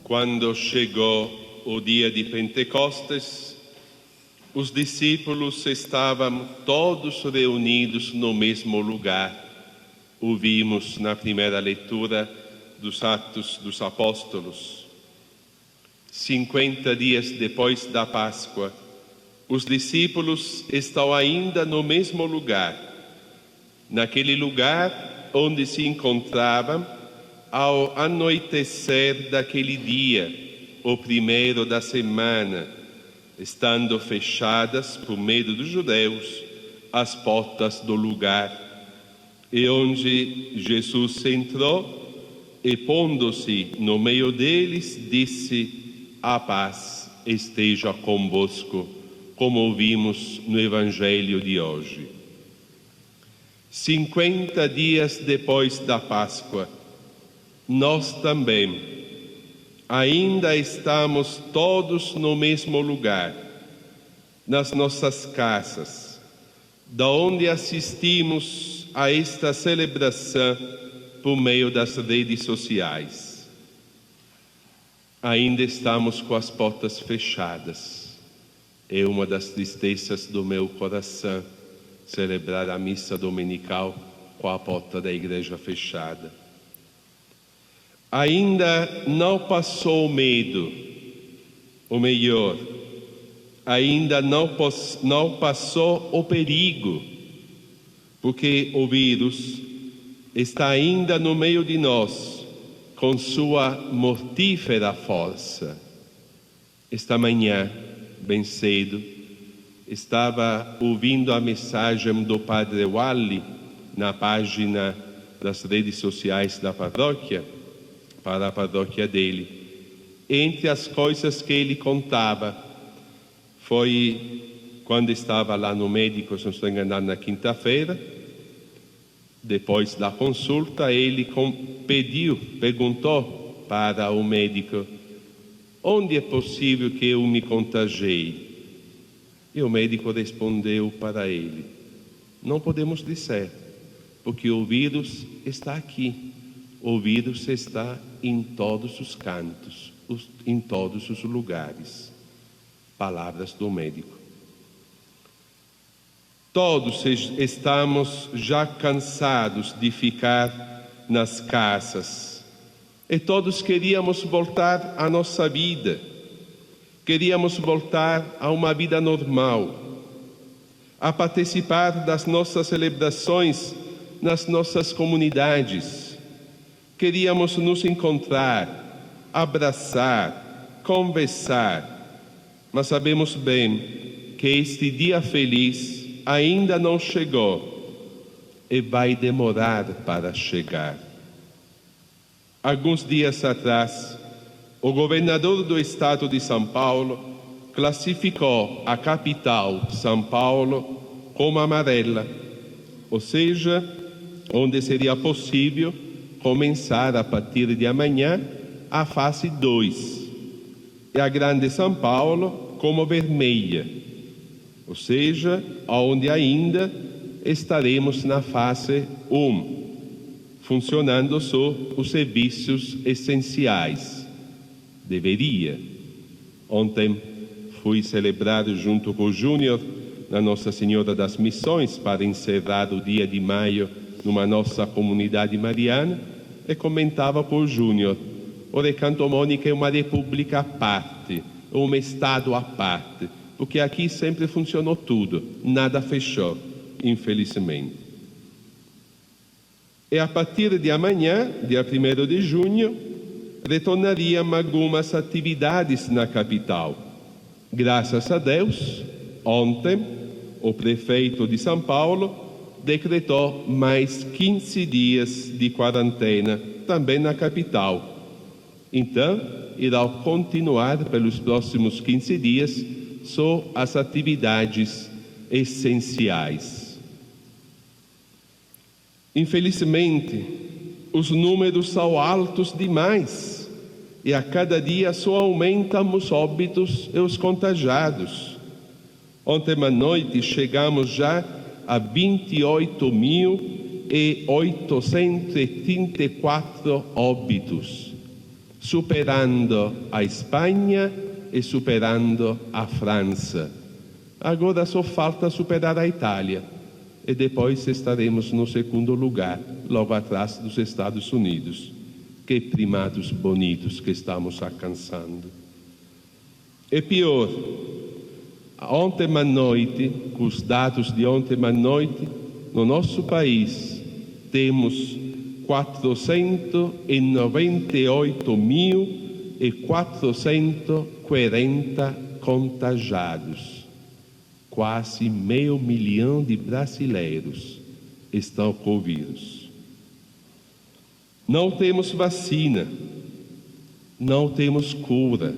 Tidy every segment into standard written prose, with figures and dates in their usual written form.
Quando chegou o dia de Pentecostes, os discípulos estavam todos reunidos no mesmo lugar. Ouvimos na primeira leitura dos Atos dos Apóstolos. 50 dias depois da Páscoa, os discípulos estão ainda no mesmo lugar, naquele lugar onde se encontravam ao anoitecer daquele dia, o primeiro da semana, estando fechadas, por medo dos judeus, as portas do lugar, e onde Jesus entrou e, pondo-se no meio deles, disse: a paz esteja convosco, como ouvimos no Evangelho de hoje. 50 dias depois da Páscoa, nós também ainda estamos todos no mesmo lugar, nas nossas casas, da onde assistimos a esta celebração por meio das redes sociais. Ainda estamos com as portas fechadas. É uma das tristezas do meu coração celebrar a missa dominical com a porta da igreja fechada. Ainda não passou o medo, ou melhor, ainda não passou o perigo, porque o vírus está ainda no meio de nós, com sua mortífera força. Esta manhã, bem cedo, estava ouvindo a mensagem do Padre Wally na página das redes sociais da paróquia, para a paróquia dele. Entre as coisas que ele contava, foi quando estava lá no médico, se não estou enganado, na quinta-feira, depois da consulta, ele perguntou para o médico: onde é possível que eu me contagiei? E o médico respondeu para ele: não podemos dizer, porque o vírus está aqui. O vírus está em todos os cantos, em todos os lugares. Palavras do médico. Todos estamos já cansados de ficar nas casas e todos queríamos voltar à nossa vida. Queríamos voltar a uma vida normal, a participar das nossas celebrações nas nossas comunidades. Queríamos nos encontrar, abraçar, conversar, mas sabemos bem que este dia feliz ainda não chegou e vai demorar para chegar. Alguns dias atrás, o governador do estado de São Paulo classificou a capital, São Paulo, como amarela, ou seja, onde seria possível começar a partir de amanhã a fase 2, e a Grande São Paulo como vermelha, ou seja, onde ainda estaremos na fase 1, funcionando só os serviços essenciais. Deveria. Ontem fui celebrar junto com o Júnior na Nossa Senhora das Missões para encerrar o dia de maio numa nossa comunidade mariana, e comentava com o Júnior: o Recanto Mônica é uma república à parte, um estado à parte, porque aqui sempre funcionou tudo, nada fechou, infelizmente. E a partir de amanhã, dia 1º de junho, retornariam algumas atividades na capital. Graças a Deus, ontem, o prefeito de São Paulo decretou mais 15 dias de quarentena, também na capital. Então, irá continuar pelos próximos 15 dias só as atividades essenciais. Infelizmente, os números são altos demais e a cada dia só aumentam os óbitos e os contagiados. Ontem à noite chegamos já a 28.834 óbitos. superando a Espanha e superando a França. Agora só falta superar a Itália e depois estaremos no segundo lugar, logo atrás dos Estados Unidos. Que primados bonitos que estamos alcançando. E pior, ontem à noite, com os dados de ontem à noite, no nosso país temos 498.440 contagiados. Quase 500 mil de brasileiros estão com o vírus. Não temos vacina, não temos cura,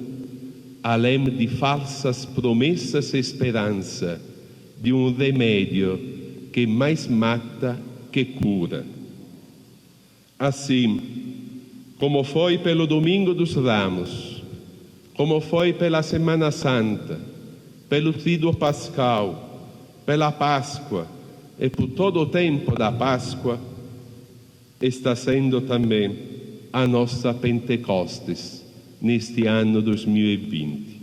além de falsas promessas e esperança de um remédio que mais mata que cura. Assim, como foi pelo Domingo dos Ramos, como foi pela Semana Santa, pelo Tríduo Pascal, pela Páscoa e por todo o tempo da Páscoa, está sendo também a nossa Pentecostes neste ano 2020.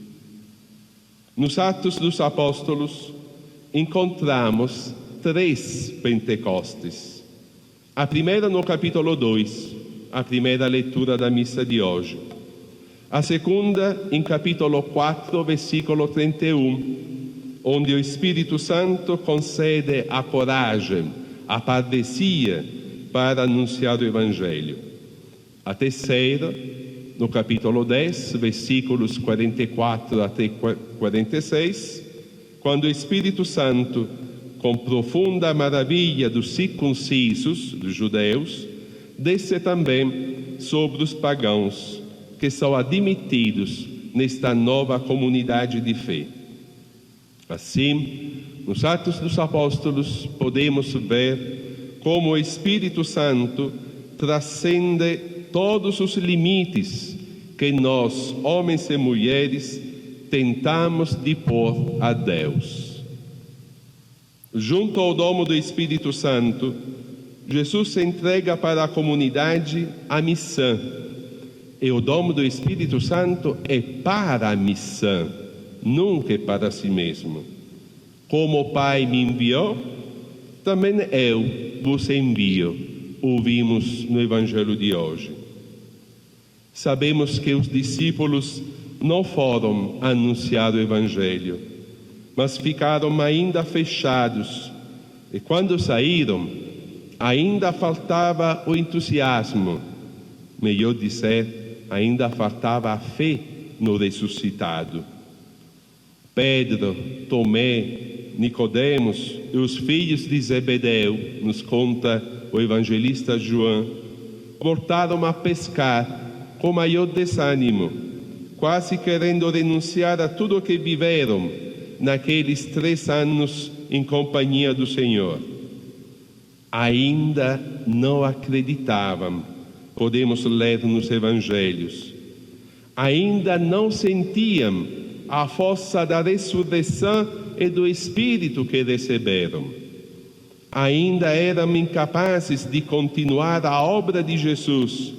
Nos Atos dos Apóstolos encontramos 3 Pentecostes. A primeira no capítulo 2, a primeira leitura da missa de hoje. A segunda em capítulo 4, versículo 31, onde o Espírito Santo concede a coragem, a pardesia para anunciar o Evangelho. A terceira, no capítulo 10, versículos 44 até 46, quando o Espírito Santo, com profunda maravilha dos circuncisos, dos judeus, desce também sobre os pagãos, que são admitidos nesta nova comunidade de fé. Assim, nos Atos dos Apóstolos, podemos ver como o Espírito Santo transcende todos os limites que nós, homens e mulheres, tentamos de pôr a Deus. Junto ao dom do Espírito Santo, Jesus entrega para a comunidade a missão. E o dom do Espírito Santo é para a missão, nunca para si mesmo. Como o Pai me enviou, também eu vos envio, ouvimos no Evangelho de hoje. Sabemos que os discípulos não foram anunciar o Evangelho, mas ficaram ainda fechados. E quando saíram, ainda faltava o entusiasmo, melhor dizer, ainda faltava a fé no ressuscitado. Pedro, Tomé, Nicodemos e os filhos de Zebedeu, nos conta o evangelista João, voltaram a pescar com maior desânimo, quase querendo renunciar a tudo o que viveram naqueles 3 anos em companhia do Senhor. Ainda não acreditavam, podemos ler nos evangelhos. Ainda não sentiam a força da ressurreição e do Espírito que receberam. Ainda eram incapazes de continuar a obra de Jesus,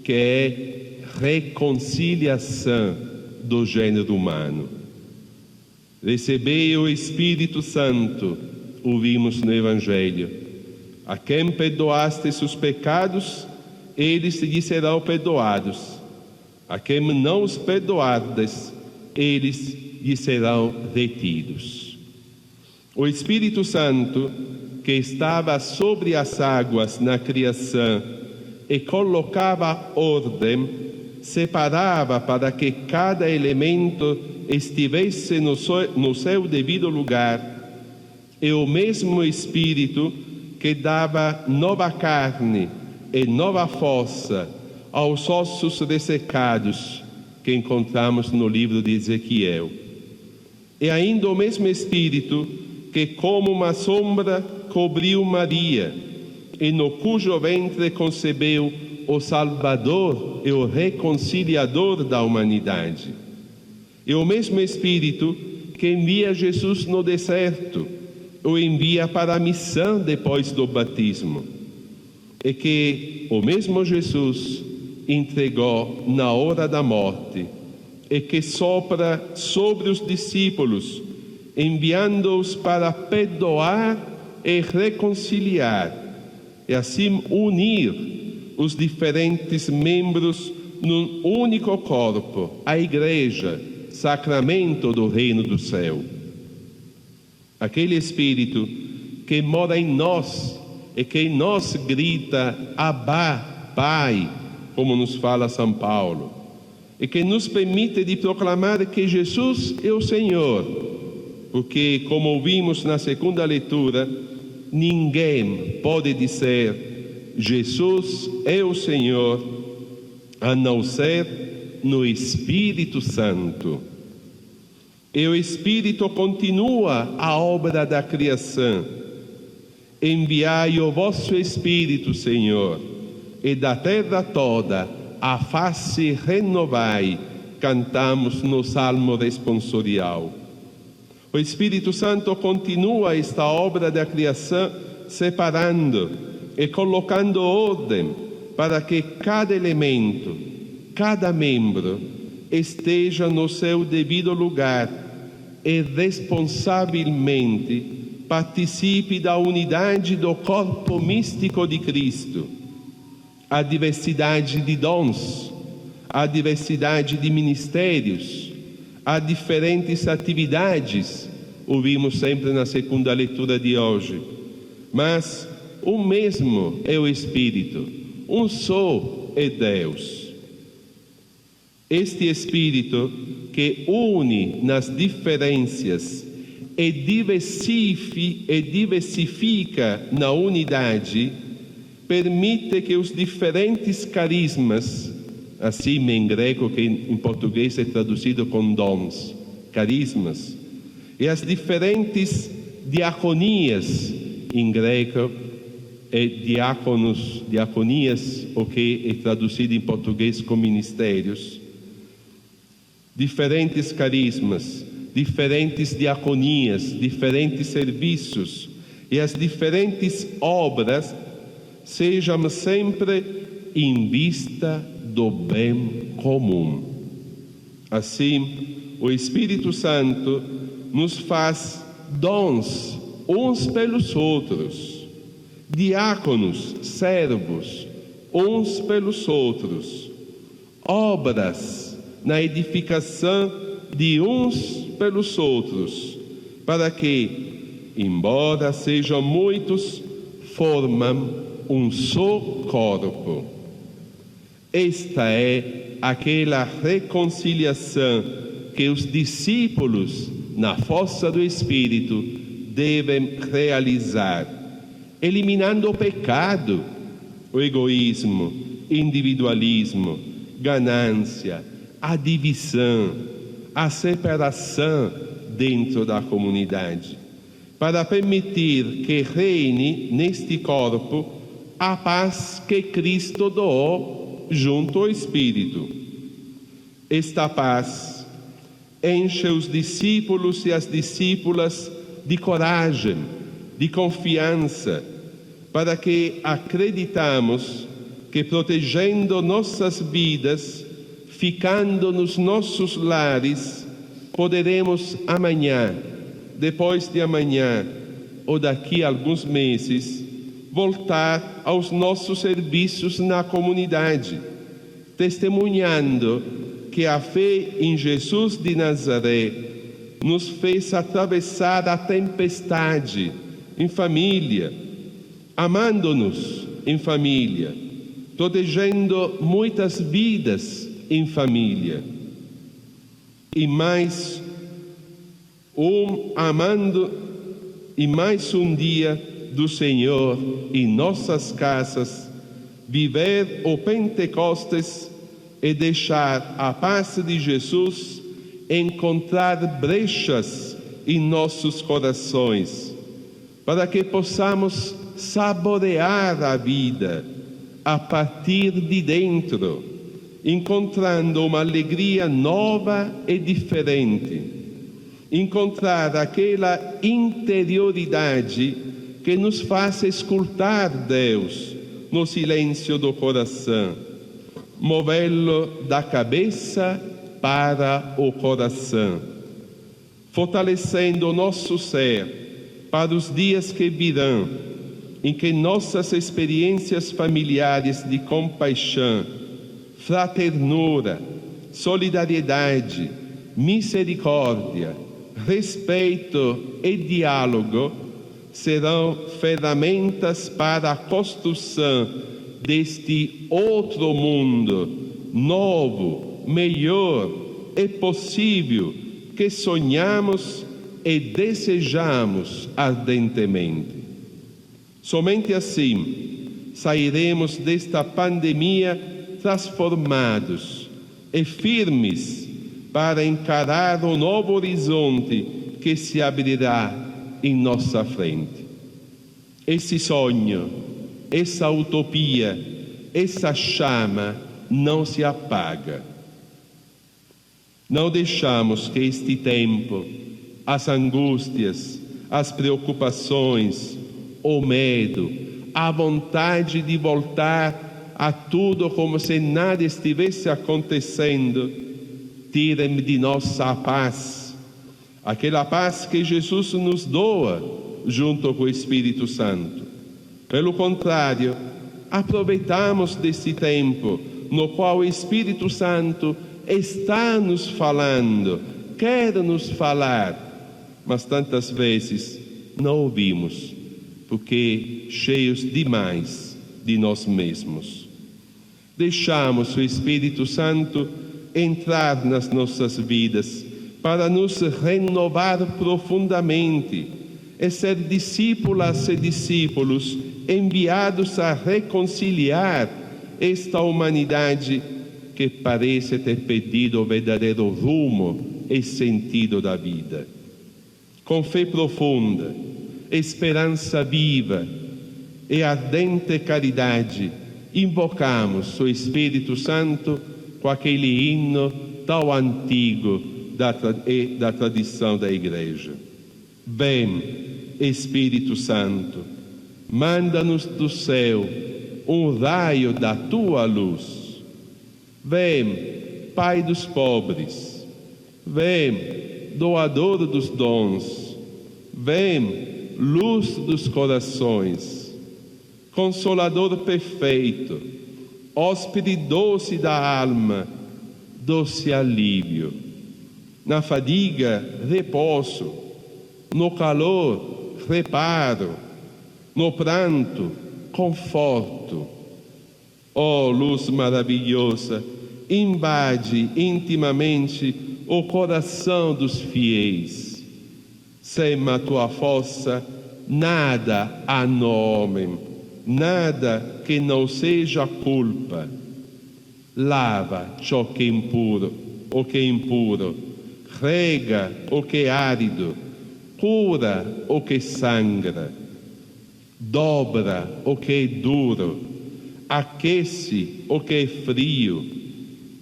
que é reconciliação do gênero humano. Recebei o Espírito Santo, ouvimos no Evangelho. A quem perdoastes os pecados, eles lhe serão perdoados. A quem não os perdoardes, eles lhe serão retidos. O Espírito Santo, que estava sobre as águas na criação e colocava ordem, separava para que cada elemento estivesse no seu devido lugar, e o mesmo Espírito que dava nova carne e nova força aos ossos ressecados, que encontramos no livro de Ezequiel. E ainda o mesmo Espírito que, como uma sombra, cobriu Maria, e no cujo ventre concebeu o Salvador e o Reconciliador da humanidade. E o mesmo Espírito que envia Jesus no deserto, o envia para a missão depois do batismo. E que o mesmo Jesus entregou na hora da morte e que sopra sobre os discípulos, enviando-os para perdoar e reconciliar, e assim unir os diferentes membros num único corpo, a Igreja, sacramento do Reino do Céu. Aquele Espírito que mora em nós e que em nós grita Abba, Pai, como nos fala São Paulo, e que nos permite de proclamar que Jesus é o Senhor, porque, como ouvimos na segunda leitura, ninguém pode dizer Jesus é o Senhor a não ser no Espírito Santo. E o Espírito continua a obra da criação. Enviai o vosso Espírito, Senhor, e da terra toda a face renovai, cantamos no Salmo responsorial. O Espírito Santo continua esta obra da criação, separando e colocando ordem para que cada elemento, cada membro esteja no seu devido lugar e responsavelmente participe da unidade do corpo místico de Cristo. A diversidade de dons, a diversidade de ministérios, há diferentes atividades, ouvimos sempre na segunda leitura de hoje, mas o mesmo é o Espírito, um só é Deus. Este Espírito que une nas diferenças e diversifica na unidade, permite que os diferentes carismas, assim em grego, que em português é traduzido com dons, carismas, e as diferentes diaconias, em grego é diáconos, diaconias, o que é traduzido em português com ministérios, diferentes carismas, diferentes diaconias, diferentes serviços e as diferentes obras, sejam sempre em vista do bem comum. Assim, o Espírito Santo nos faz dons uns pelos outros, diáconos, servos, uns pelos outros, obras na edificação de uns pelos outros, para que, embora sejam muitos, formam um só corpo. Esta é aquela reconciliação que os discípulos, na força do Espírito, devem realizar, eliminando o pecado, o egoísmo, individualismo, ganância, a divisão, a separação dentro da comunidade, para permitir que reine neste corpo a paz que Cristo doou junto ao Espírito. Esta paz enche os discípulos e as discípulas de coragem, de confiança, para que acreditamos que, protegendo nossas vidas, ficando nos nossos lares, poderemos amanhã, depois de amanhã ou daqui a alguns meses, voltar aos nossos serviços na comunidade, testemunhando que a fé em Jesus de Nazaré nos fez atravessar a tempestade em família, amando-nos em família, protegendo muitas vidas em família, e mais um dia do Senhor em nossas casas, viver o Pentecostes e deixar a paz de Jesus encontrar brechas em nossos corações, para que possamos saborear a vida a partir de dentro, encontrando uma alegria nova e diferente, encontrar aquela interioridade que nos faz escutar Deus no silêncio do coração, movê-lo da cabeça para o coração, fortalecendo o nosso ser para os dias que virão, em que nossas experiências familiares de compaixão, fraternura, solidariedade, misericórdia, respeito e diálogo serão ferramentas para a construção deste outro mundo novo, melhor e possível que sonhamos e desejamos ardentemente. Somente assim sairemos desta pandemia transformados e firmes para encarar o novo horizonte que se abrirá em nossa frente. Esse sonho, essa utopia, essa chama não se apaga. Não deixamos que este tempo, as angústias, as preocupações, o medo, a vontade de voltar a tudo como se nada estivesse acontecendo, tirem de nós a paz, aquela paz que Jesus nos doa junto com o Espírito Santo. Pelo contrário, aproveitamos desse tempo no qual o Espírito Santo está nos falando, quer nos falar, mas tantas vezes não ouvimos, porque cheios demais de nós mesmos. Deixamos o Espírito Santo entrar nas nossas vidas para nos renovar profundamente e ser discípulas e discípulos enviados a reconciliar esta humanidade que parece ter perdido o verdadeiro rumo e sentido da vida. Com fé profunda, esperança viva e ardente caridade, invocamos o Espírito Santo com aquele hino tão antigo da tradição da Igreja. Vem, Espírito Santo, manda-nos do céu um raio da tua luz. Vem, Pai dos pobres. Vem, doador dos dons. Vem, luz dos corações. Consolador perfeito, hóspede doce da alma, doce alívio. Na fadiga, repouso. No calor, reparo. No pranto, conforto. Ó luz maravilhosa, invade intimamente o coração dos fiéis. Sem a tua força, nada há no homem, nada que não seja culpa. Lava ciò che è impuro, o que é impuro, rega o que é árido, cura o que sangra, dobra o que é duro, aquece o que é frio,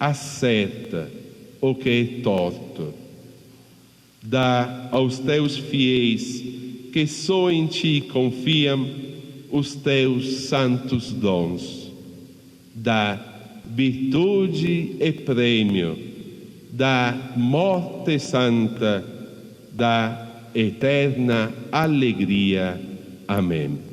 acerta o que é torto. Dá aos teus fiéis que só em ti confiam os teus santos dons. Dá virtude e prêmio, dá morte santa, dá eterna alegria. Amém.